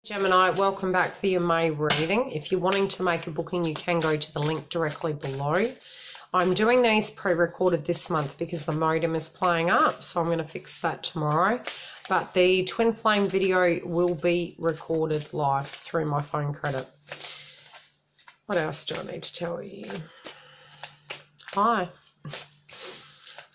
Gemini, welcome back for your May reading. If you're wanting to make a booking, you can go to the link directly below. I'm doing these pre-recorded this month because the modem is playing up, so I'm going to fix that tomorrow. But the twin flame video will be recorded live through my phone credit. What else do I need to tell you? Hi.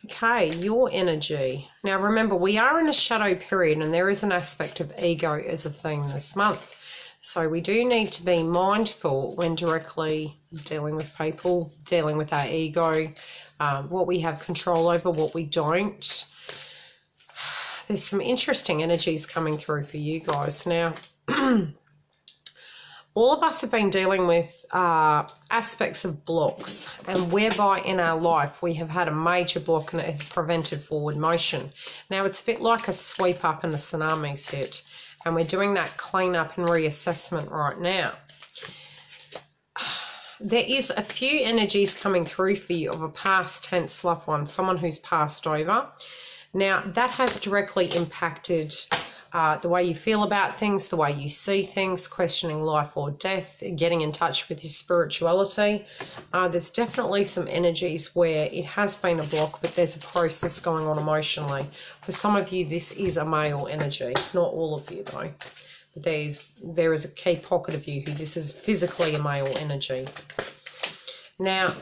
Okay, your energy. Now remember, we are in a shadow period and there is an aspect of ego as a theme this month. So we do need to be mindful when directly dealing with people, dealing with our ego, what we have control over, what we don't. There's some interesting energies coming through for you guys. Now, all of us have been dealing with aspects of blocks, and whereby in our life we have had a major block and it has prevented forward motion. Now it's a bit like a sweep up and a tsunami's hit, and we're doing that clean up and reassessment right now. There is a few energies coming through for you of a past tense loved one, someone who's passed over. Now that has directly impacted the way you feel about things, the way you see things, questioning life or death, getting in touch with your spirituality. There's definitely some energies where it has been a block, but there's a process going on emotionally. For some of you, this is a male energy. Not all of you, though. But there is a key pocket of you who this is physically a male energy. Now,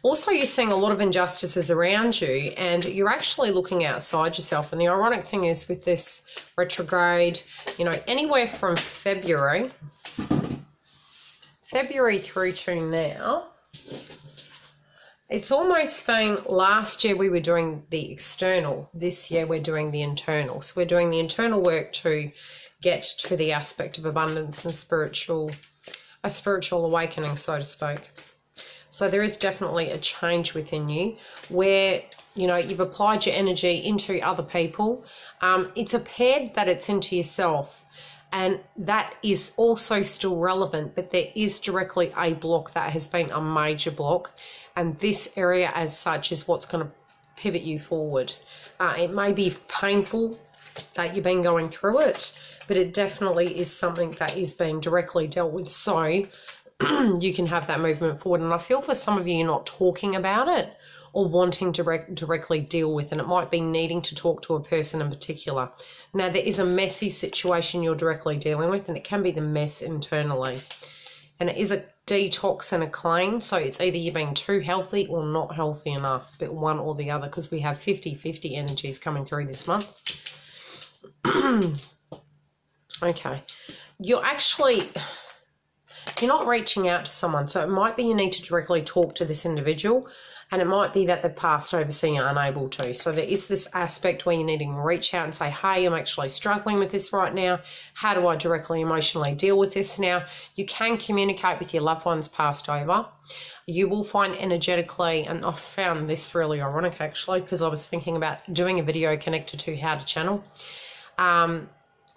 also, you're seeing a lot of injustices around you and you're actually looking outside yourself. And the ironic thing is with this retrograde, you know, anywhere from February through to now, it's almost been last year we were doing the external. This year we're doing the internal. So we're doing the internal work to get to the aspect of abundance and a spiritual awakening, so to speak. So there is definitely a change within you where, you know, you've applied your energy into other people. It's appeared that it's into yourself, and that is also still relevant, but there is directly a block that has been a major block, and this area as such is what's going to pivot you forward. It may be painful that you've been going through it, but it definitely is something that is being directly dealt with, so you can have that movement forward. And I feel for some of you, you're not talking about it or wanting to directly deal with, and it might be needing to talk to a person in particular. Now, there is a messy situation you're directly dealing with, and it can be the mess internally. And it is a detox and a clean, so it's either you're being too healthy or not healthy enough, but one or the other, because we have 50-50 energies coming through this month. Okay. You're not reaching out to someone, so it might be you need to directly talk to this individual, and it might be that they've passed over so you're unable to. So there is this aspect where you're needing to reach out and say, hey, I'm actually struggling with this right now. How do I directly emotionally deal with this now? You can communicate with your loved ones passed over. You will find energetically, and I found this really ironic actually, because I was thinking about doing a video connected to how to channel.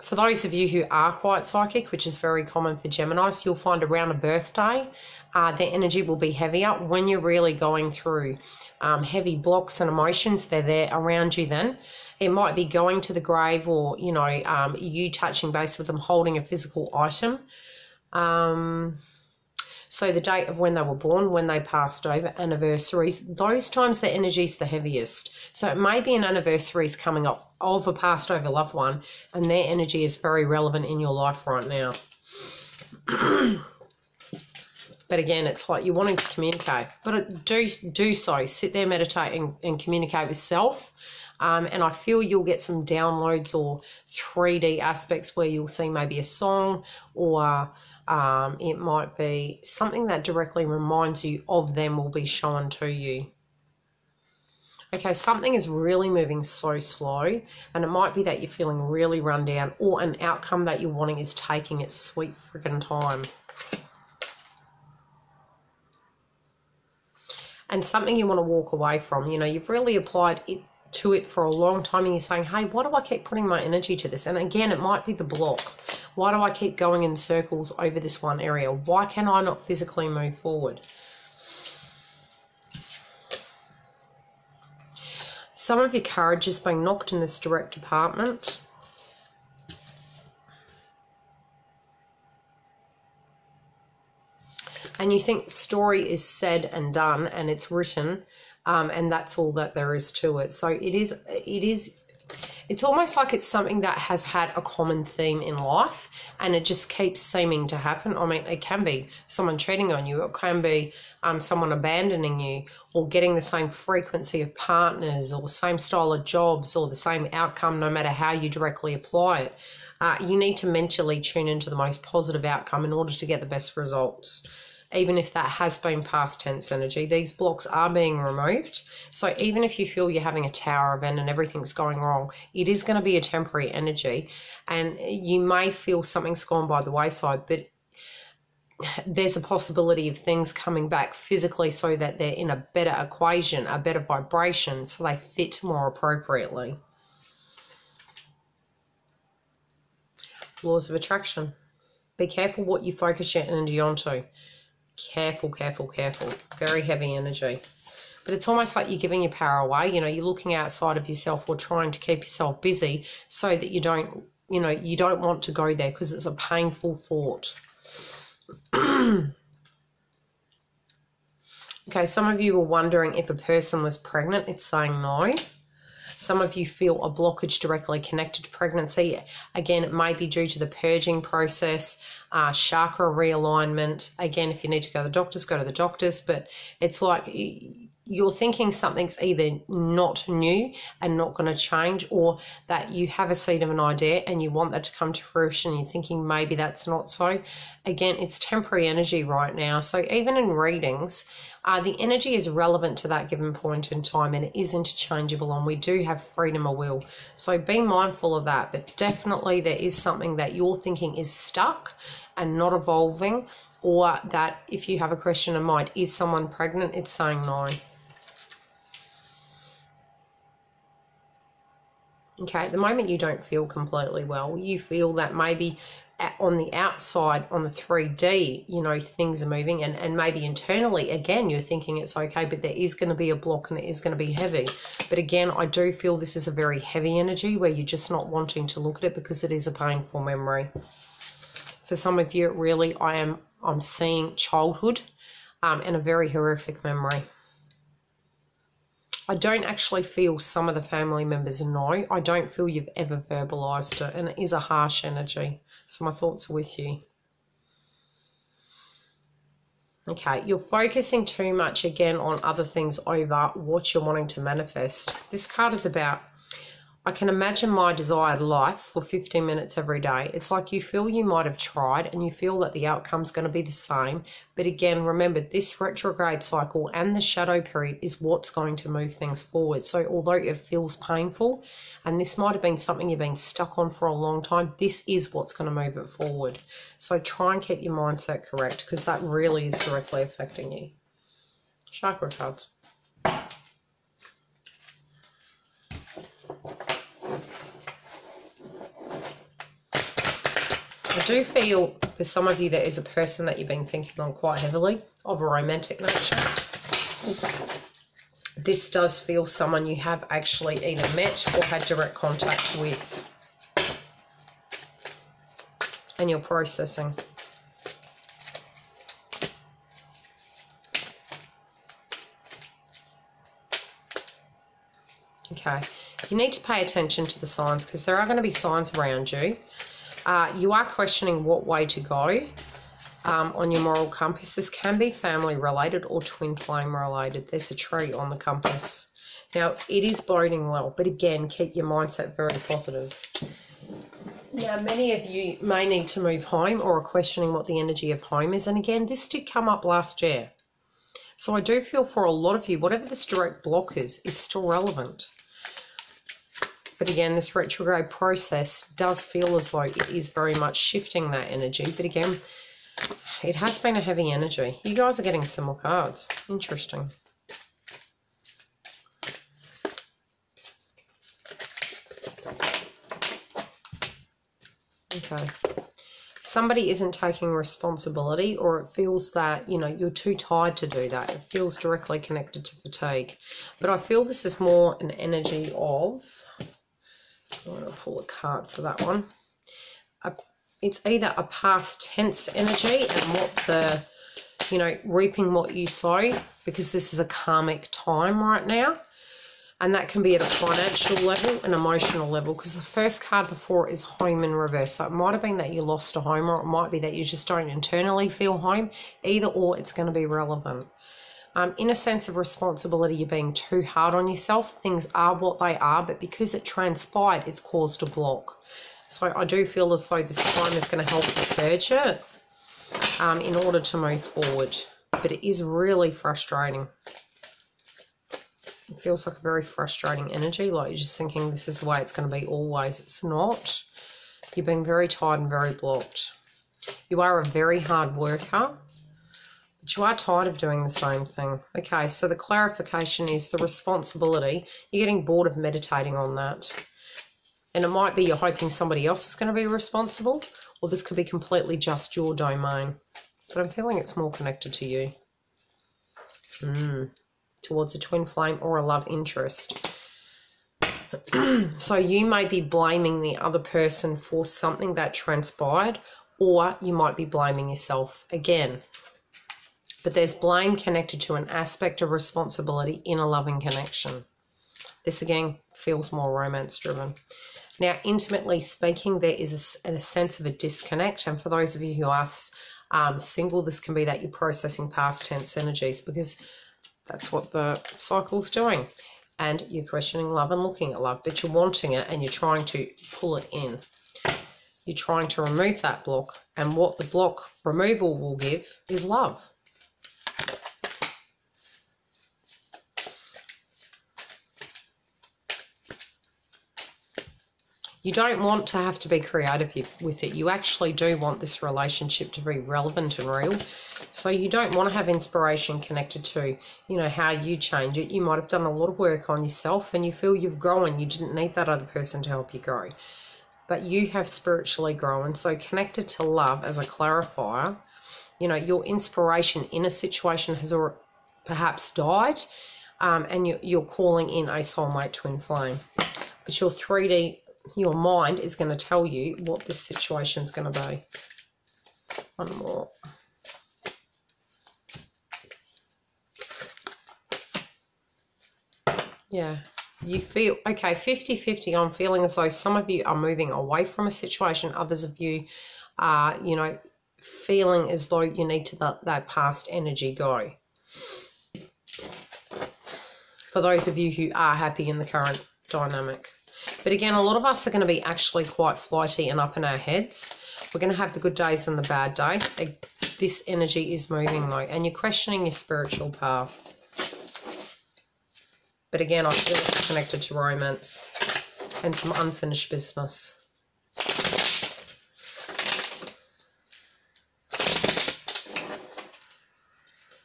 For those of you who are quite psychic, which is very common for Geminis, you'll find around a birthday, their energy will be heavier. When you're really going through heavy blocks and emotions, they're there around you then. It might be going to the grave or, you know, you touching base with them, holding a physical item. So the date of when they were born, when they passed over, anniversaries, those times the energy is the heaviest. So it may be an anniversary's coming up of a passed over loved one, and their energy is very relevant in your life right now. But again, it's like you're wanting to communicate, but do so. Sit there, meditate, and communicate with self. And I feel you'll get some downloads or 3D aspects where you'll see maybe a song, or it might be something that directly reminds you of them will be shown to you. Okay, something is really moving so slow, and it might be that you're feeling really run down, or an outcome that you're wanting is taking its sweet freaking time. And something you want to walk away from. You know, you've really applied to it for a long time, and you're saying, hey, why do I keep putting my energy to this? And again, it might be the block. Why do I keep going in circles over this one area? Why can I not physically move forward? Some of your courage is being knocked in this direct department. And you think the story is said and done and it's written, and that's all that there is to it. So it's almost like it's something that has had a common theme in life and it just keeps seeming to happen. I mean, it can be someone cheating on you, it can be someone abandoning you, or getting the same frequency of partners, or same style of jobs, or the same outcome no matter how you directly apply it. You need to mentally tune into the most positive outcome in order to get the best results. Even if that has been past tense energy, these blocks are being removed. So even if you feel you're having a tower event and everything's going wrong, it is going to be a temporary energy, and you may feel something's gone by the wayside, but there's a possibility of things coming back physically so that they're in a better equation, a better vibration, so they fit more appropriately. Laws of attraction. Be careful what you focus your energy onto. Careful, careful, careful. Very heavy energy. But it's almost like you're giving your power away. You know, you're looking outside of yourself or trying to keep yourself busy so that you don't want to go there because it's a painful thought. Okay, some of you were wondering if a person was pregnant. It's saying no. Some of you feel a blockage directly connected to pregnancy. Again, it may be due to the purging process, chakra realignment. Again, if you need to go to the doctors, go to the doctors. But it's like you're thinking something's either not new and not going to change, or that you have a seed of an idea and you want that to come to fruition. You're thinking maybe that's not so. Again, it's temporary energy right now. So even in readings, the energy is relevant to that given point in time, and it is interchangeable, and we do have freedom of will. So be mindful of that, but definitely there is something that you're thinking is stuck and not evolving, or that if you have a question in mind, is someone pregnant? It's saying no. Okay, at the moment you don't feel completely well. You feel that maybe on the outside, on the 3D, you know, things are moving, and maybe internally, again, you're thinking it's okay, but there is going to be a block and it is going to be heavy. But again, I do feel this is a very heavy energy where you're just not wanting to look at it because it is a painful memory. For some of you, it really, I'm seeing childhood and a very horrific memory. I don't actually feel some of the family members know. I don't feel you've ever verbalized it, and it is a harsh energy. So my thoughts are with you. Okay, you're focusing too much again on other things over what you're wanting to manifest. This card is about, I can imagine my desired life for 15 minutes every day. It's like you feel you might have tried and you feel that the outcome's going to be the same. But again, remember, this retrograde cycle and the shadow period is what's going to move things forward. So although it feels painful, and this might have been something you've been stuck on for a long time, this is what's going to move it forward. So try and keep your mindset correct, because that really is directly affecting you. Chakra cards. I do feel for some of you there is a person that you've been thinking on quite heavily, of a romantic nature. This does feel someone you have actually either met or had direct contact with, and you're processing. Okay, you need to pay attention to the signs, because there are going to be signs around you. You are questioning what way to go on your moral compass. This can be family related or twin flame related. There's a tree on the compass. Now, it is boding well, but again, keep your mindset very positive. Now, many of you may need to move home or are questioning what the energy of home is. And again, this did come up last year. So I do feel for a lot of you, whatever this direct block is still relevant. But again, this retrograde process does feel as though it is very much shifting that energy. But again, it has been a heavy energy. You guys are getting similar cards. Interesting. Okay. Somebody isn't taking responsibility, or it feels that, you know, you're too tired to do that. It feels directly connected to fatigue. But I feel this is more an energy of... I'm going to pull a card for that one. It's either a past tense energy and what the you know, reaping what you sow, because this is a karmic time right now. And that can be at a financial level, an emotional level, because the first card before is home in reverse. So it might have been that you lost a home, or it might be that you just don't internally feel home. Either or, it's going to be relevant. In a sense of responsibility, you're being too hard on yourself. Things are what they are, but because it transpired, it's caused a block. So I do feel as though this time is going to help you purge it in order to move forward. But it is really frustrating. It feels like a very frustrating energy, like you're just thinking this is the way it's going to be always. It's not. You're being very tired and very blocked. You are a very hard worker, but you are tired of doing the same thing. Okay, so the clarification is the responsibility. You're getting bored of meditating on that. And it might be you're hoping somebody else is going to be responsible, or this could be completely just your domain. But I'm feeling it's more connected to you. Towards a twin flame or a love interest. So you may be blaming the other person for something that transpired, or you might be blaming yourself again. But there's blame connected to an aspect of responsibility in a loving connection. This again feels more romance driven. Now, intimately speaking, there is a sense of a disconnect. And for those of you who are single, this can be that you're processing past tense energies, because that's what the cycle's doing. And you're questioning love and looking at love, but you're wanting it and you're trying to pull it in. You're trying to remove that block. And what the block removal will give is love. You don't want to have to be creative with it. You actually do want this relationship to be relevant and real. So you don't want to have inspiration connected to, you know, how you change it. You might have done a lot of work on yourself and you feel you've grown. You didn't need that other person to help you grow. But you have spiritually grown. So connected to love as a clarifier, you know, your inspiration in a situation has perhaps died, and you're calling in a soulmate twin flame. But your 3D... your mind is going to tell you what this situation is going to be. One more. Yeah, you feel, okay, 50-50. I'm feeling as though some of you are moving away from a situation. Others of you are, you know, feeling as though you need to let that past energy go. For those of you who are happy in the current dynamic. But again, a lot of us are going to be actually quite flighty and up in our heads. We're going to have the good days and the bad days. This energy is moving though, and you're questioning your spiritual path. But again, I feel it's connected to romance and some unfinished business.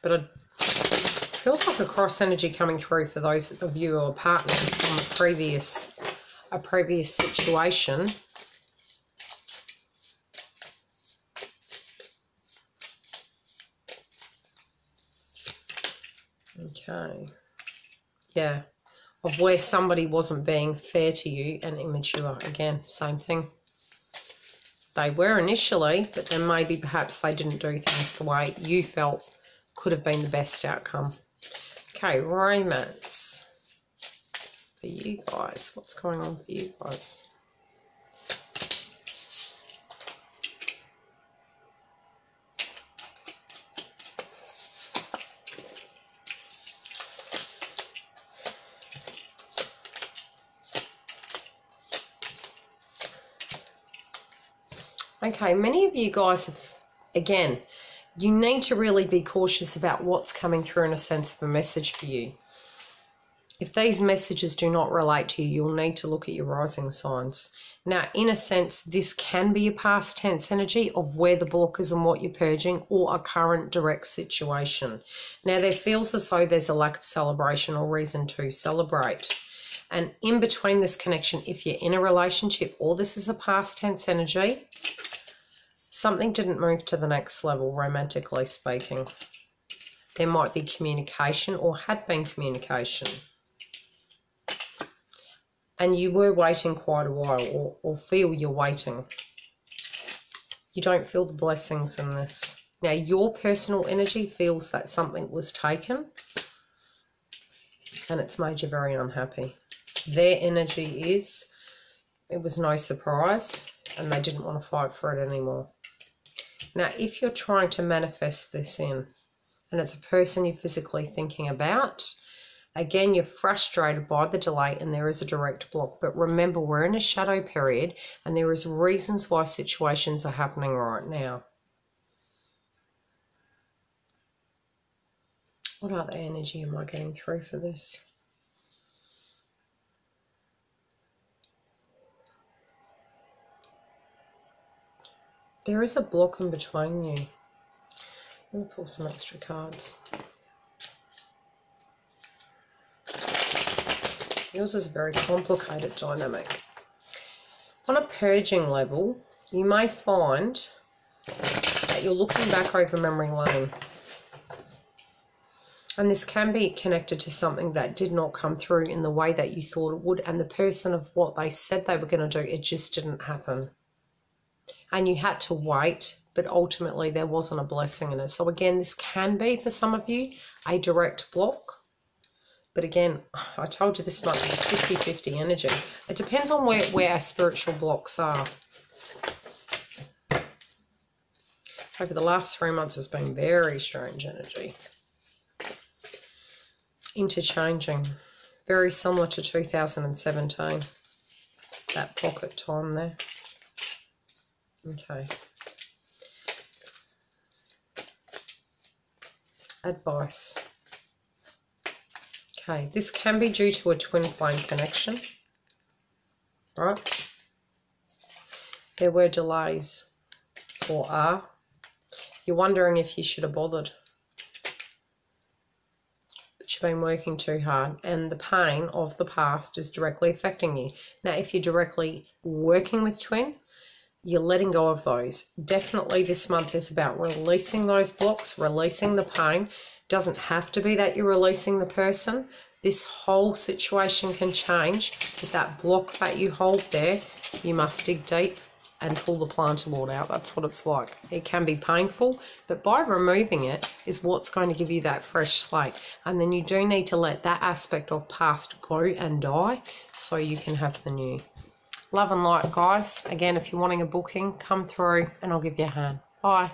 But it feels like a cross energy coming through for those of you who are partnering from a previous situation. Okay. Yeah. Of where somebody wasn't being fair to you and immature. Again, same thing. They were initially, but then maybe perhaps they didn't do things the way you felt could have been the best outcome. Okay, romance. For you guys, what's going on for you guys? Okay, many of you guys have, again, you need to really be cautious about what's coming through in a sense of a message for you. If these messages do not relate to you, you'll need to look at your rising signs. Now, in a sense, this can be a past tense energy of where the block is and what you're purging, or a current direct situation. Now, there feels as though there's a lack of celebration or reason to celebrate. And in between this connection, if you're in a relationship or this is a past tense energy, something didn't move to the next level, romantically speaking. There might be communication or had been communication. And you were waiting quite a while, or feel you're waiting. You don't feel the blessings in this. Now, your personal energy feels that something was taken and it's made you very unhappy. Their energy is, it was no surprise and they didn't want to fight for it anymore. Now, if you're trying to manifest this in, and it's a person you're physically thinking about, again, you're frustrated by the delay and there is a direct block. But remember, we're in a shadow period and there is reasons why situations are happening right now. What other energy am I getting through for this? There is a block in between you. Let me pull some extra cards. Yours is a very complicated dynamic. On a purging level, you may find that you're looking back over memory lane. And this can be connected to something that did not come through in the way that you thought it would. And the person of what they said they were going to do, it just didn't happen. And you had to wait, but ultimately there wasn't a blessing in it. So again, this can be, for some of you, a direct block. But again, I told you this month is 50-50 energy. It depends on where our spiritual blocks are. Over the last 3 months, it's been very strange energy. Interchanging. Very similar to 2017. That pocket time there. Okay. Advice. Okay, this can be due to a twin flame connection, right? There were delays, or are. You're wondering if you should have bothered. But you've been working too hard, and the pain of the past is directly affecting you. Now, if you're directly working with twin, you're letting go of those. Definitely this month is about releasing those blocks, releasing the pain. Doesn't have to be that you're releasing the person. This whole situation can change. With that block that you hold there, you must dig deep and pull the planterboard out. That's what it's like. It can be painful, but by removing it is what's going to give you that fresh slate. And then you do need to let that aspect of past go and die so you can have the new. Love and light, guys. Again, if you're wanting a booking, come through and I'll give you a hand. Bye.